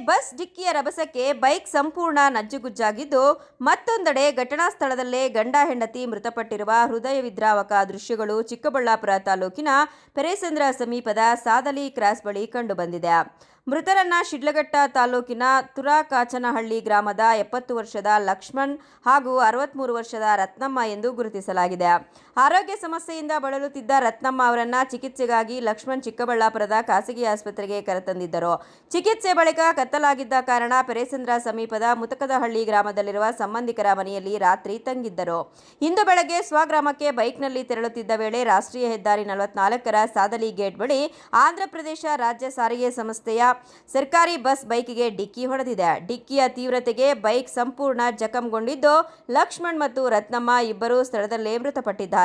Bus ಡಿಕ್ಕಿಯ ರಭಸಕ್ಕೆ bike ಸಂಪೂರ್ಣ ನಜ್ಜುಗುಜ್ಜಾಗಿದ್ದು, ಮತ್ತೊಂದೆಡೆ ಘಟನಾ ಸ್ಥಳದಲ್ಲೇ ಗಂಡ ಹೆಂಡತಿ ಮೃತಪಟ್ಟಿರುವ ಹೃದಯ ವಿದ್ರಾವಕ ದೃಶ್ಯಗಳು ಚಿಕ್ಕಬಳ್ಳಾಪುರ ತಾಲೂಕಿನ ಪೆರೇಸಂದ್ರ ಸಮೀಪದ ಸಾದಲಿ ಕ್ರಾಸ್ ಬಳಿ ಕಂಡುಬಂದಿದೆ. ಮೃತರನ್ನ ಶಿಡ್ಲಘಟ್ಟ ತಾಲೂಕಿನ ತುರಾಕಾಚನಹಳ್ಳಿ ಗ್ರಾಮದ 70 ವರ್ಷದ ಲಕ್ಷ್ಮಣ್ ಹಾಗೂ 63 ವರ್ಷದ ರತ್ನಮ್ಮ ಎಂದು ಗುರುತಿಸಲಾಗಿದೆ. ಆರೋಗ್ಯ ಸಮಸ್ಯೆಯಿಂದ ಬಳಲುತ್ತಿದ್ದ ರತ್ನಮ್ಮ ಅವರನ್ನ ಚಿಕಿತ್ಸೆಗಾಗಿ ಲಕ್ಷ್ಮಣ್ ಚಿಕ್ಕಬಳ್ಳಾಪುರದ ಖಾಸಗಿ ಆಸ್ಪತ್ರೆಗೆ ಕರೆತಂದಿದ್ದರು. ಚಿಕಿತ್ಸೆ ಬಳಿಕ ಕತ್ತಲಾಗಿದ್ದ ಕಾರಣ ಪೆರೇಸಂದ್ರ ಸಮೀಪದ ಮುತಕದಹಳ್ಳಿ ಗ್ರಾಮದಲ್ಲಿರುವ ಸಂಬಂಧಿಕರ ಮನೆಯಲ್ಲಿ ರಾತ್ರಿ ತಂಗಿದ್ದರು. ಇಂದು ಬೆಳಗ್ಗೆ ಸ್ವಗ್ರಾಮಕ್ಕೆ ಬೈಕ್ನಲ್ಲಿ ತೆರಳುತ್ತಿದ್ದ ವೇಳೆ ರಾಷ್ಟ್ರೀಯ ಹೆದ್ದಾರಿ 44ರ ಸಾದಲಿ ಗೇಟ್ ಬಳಿ ಆಂಧ್ರಪ್ರದೇಶ ರಾಜ್ಯ ಸಾರಿಗೆ ಸಂಸ್ಥೆಯ ಸರ್ಕಾರಿ ಬಸ್ ಬೈಕ್ಗೆ ಡಿಕ್ಕಿ ಹೊಡೆದಿದೆ. ಡಿಕ್ಕಿಯ ತೀವ್ರತೆಗೆ ಬೈಕ್ ಸಂಪೂರ್ಣ ಜಖಂಗೊಂಡಿದ್ದು, ಲಕ್ಷ್ಮಣ್ ಮತ್ತು ರತ್ನಮ್ಮ ಇಬ್ಬರು ಸ್ಥಳದಲ್ಲೇ ಮೃತಪಟ್ಟಿದ್ದಾರೆ.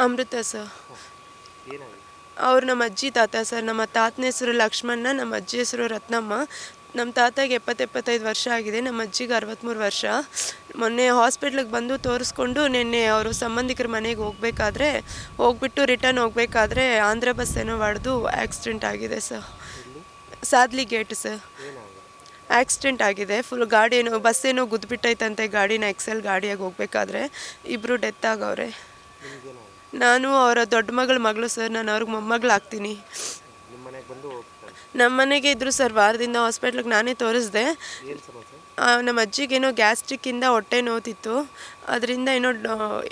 ಅಮೃತ ಸರ್, ಅವ್ರು ನಮ್ಮ ಅಜ್ಜಿ ತಾತ ಸರ್. ನಮ್ಮ ತಾತನ ಹೆಸರು ಲಕ್ಷ್ಮಣ್ಣ, ನಮ್ಮ ಅಜ್ಜಿ ಹೆಸರು ರತ್ನಮ್ಮ. ನಮ್ಮ ತಾತಗೆ 70-75 ವರ್ಷ ಆಗಿದೆ, ನಮ್ಮ ಅಜ್ಜಿಗೆ 63 ವರ್ಷ. ಮೊನ್ನೆ ಹಾಸ್ಪಿಟ್ಲಿಗೆ ಬಂದು ತೋರಿಸ್ಕೊಂಡು ನಿನ್ನೆ ಅವರು ಸಂಬಂಧಿಕರ ಮನೆಗೆ ಹೋಗ್ಬಿಟ್ಟು ರಿಟರ್ನ್ ಹೋಗ್ಬೇಕಾದ್ರೆ ಆಂಧ್ರ ಬಸ್ ಏನೋ ಹೊಡೆದು ಆಕ್ಸಿಡೆಂಟ್ ಆಗಿದೆ sir. Sadhvi gate sir, accident ಆಗಿದೆ. ಫುಲ್ ಗಾಡಿ ಏನೋ ಬಸ್ ಏನೋ ಗುದ್ದುಬಿಟ್ಟೈತಂತೆ. ಗಾಡಿನ ಎಕ್ಸೆಲ್ ಗಾಡಿಯಾಗಿ ಹೋಗ್ಬೇಕಾದ್ರೆ ಇಬ್ಬರು ಡೆತ್ ಆಗವ್ರೆ. ನಾನು ಅವರ ದೊಡ್ಡ ಮಗಳು ಸರ್. ನಾನು ಅವ್ರಿಗೆ ಮೊಮ್ಮಗಳಾಗ್ತೀನಿ. ನಮ್ಮ ಮನೆಗೆ ಇದ್ದರು ಸರ್. ವಾರದಿಂದ ಹಾಸ್ಪಿಟ್ಲಿಗೆ ನಾನೇ ತೋರಿಸ್ದೆ. ನಮ್ಮ ಅಜ್ಜಿಗೇನೋ ಗ್ಯಾಸ್ಟ್ರಿಕ್ಕಿಂದ ಹೊಟ್ಟೆ ನೋತಿತ್ತು. ಅದರಿಂದ ಏನೋ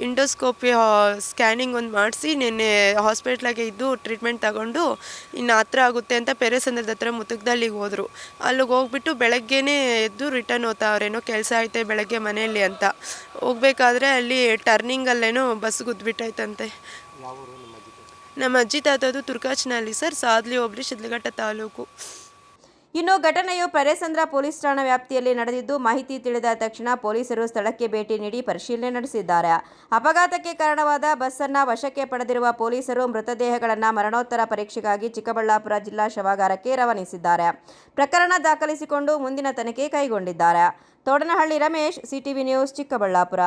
ಇಂಡೋಸ್ಕೋಪಿ ಸ್ಕ್ಯಾನಿಂಗ್ ಒಂದು ಮಾಡಿಸಿ ನಿನ್ನೆ ಹಾಸ್ಪಿಟ್ಲಾಗೆ ಇದ್ದು ಟ್ರೀಟ್ಮೆಂಟ್ ತಗೊಂಡು ಇನ್ನು ಹತ್ರ ಆಗುತ್ತೆ ಅಂತ ಪೆರೇಸಂದ್ರದ ಹತ್ರ ಮುತಕದಲ್ಲಿಗೆ ಹೋದರು. ಅಲ್ಲಿಗೆ ಹೋಗ್ಬಿಟ್ಟು ಬೆಳಗ್ಗೆನೇ ಎದ್ದು ರಿಟರ್ನ್ ಹೋಗ್ತಾವ್ರೇನೋ ಕೆಲಸ ಐತೆ ಬೆಳಗ್ಗೆ ಮನೆಯಲ್ಲಿ ಅಂತ. ಹೋಗ್ಬೇಕಾದ್ರೆ ಅಲ್ಲಿ ಟರ್ನಿಂಗಲ್ಲೇನೋ ಬಸ್ ಗುದ್ದುಬಿಟ್ಟೈತಂತೆ. ನಮ್ಮ ಅಜ್ಜಿ ತಾತದು ತುರ್ಕಾಚನಹಳ್ಳಿ ಸರ್, ಸಾದ್ಲಿ ಹೋಬಳಿ, ಶಿಡ್ಲಘಟ್ಟ ತಾಲೂಕು. ಇನ್ನು ಘಟನೆಯು ಪೆರೇಸಂದ್ರ ಪೊಲೀಸ್ ಠಾಣಾ ವ್ಯಾಪ್ತಿಯಲ್ಲಿ ನಡೆದಿದ್ದು, ಮಾಹಿತಿ ತಿಳಿದ ತಕ್ಷಣ ಪೊಲೀಸರು ಸ್ಥಳಕ್ಕೆ ಭೇಟಿ ನೀಡಿ ಪರಿಶೀಲನೆ ನಡೆಸಿದ್ದಾರೆ. ಅಪಘಾತಕ್ಕೆ ಕಾರಣವಾದ ಬಸ್ ಅನ್ನು ವಶಕ್ಕೆ ಪಡೆದಿರುವ ಪೊಲೀಸರು ಮೃತದೇಹಗಳನ್ನು ಮರಣೋತ್ತರ ಪರೀಕ್ಷೆಗಾಗಿ ಚಿಕ್ಕಬಳ್ಳಾಪುರ ಜಿಲ್ಲಾ ಶವಾಗಾರಕ್ಕೆ ರವಾನಿಸಿದ್ದಾರೆ. ಪ್ರಕರಣ ದಾಖಲಿಸಿಕೊಂಡು ಮುಂದಿನ ತನಿಖೆ ಕೈಗೊಂಡಿದ್ದಾರೆ. ತೋಡನಹಳ್ಳಿ ರಮೇಶ್, ಸಿಟಿವಿ ನ್ಯೂಸ್, ಚಿಕ್ಕಬಳ್ಳಾಪುರ.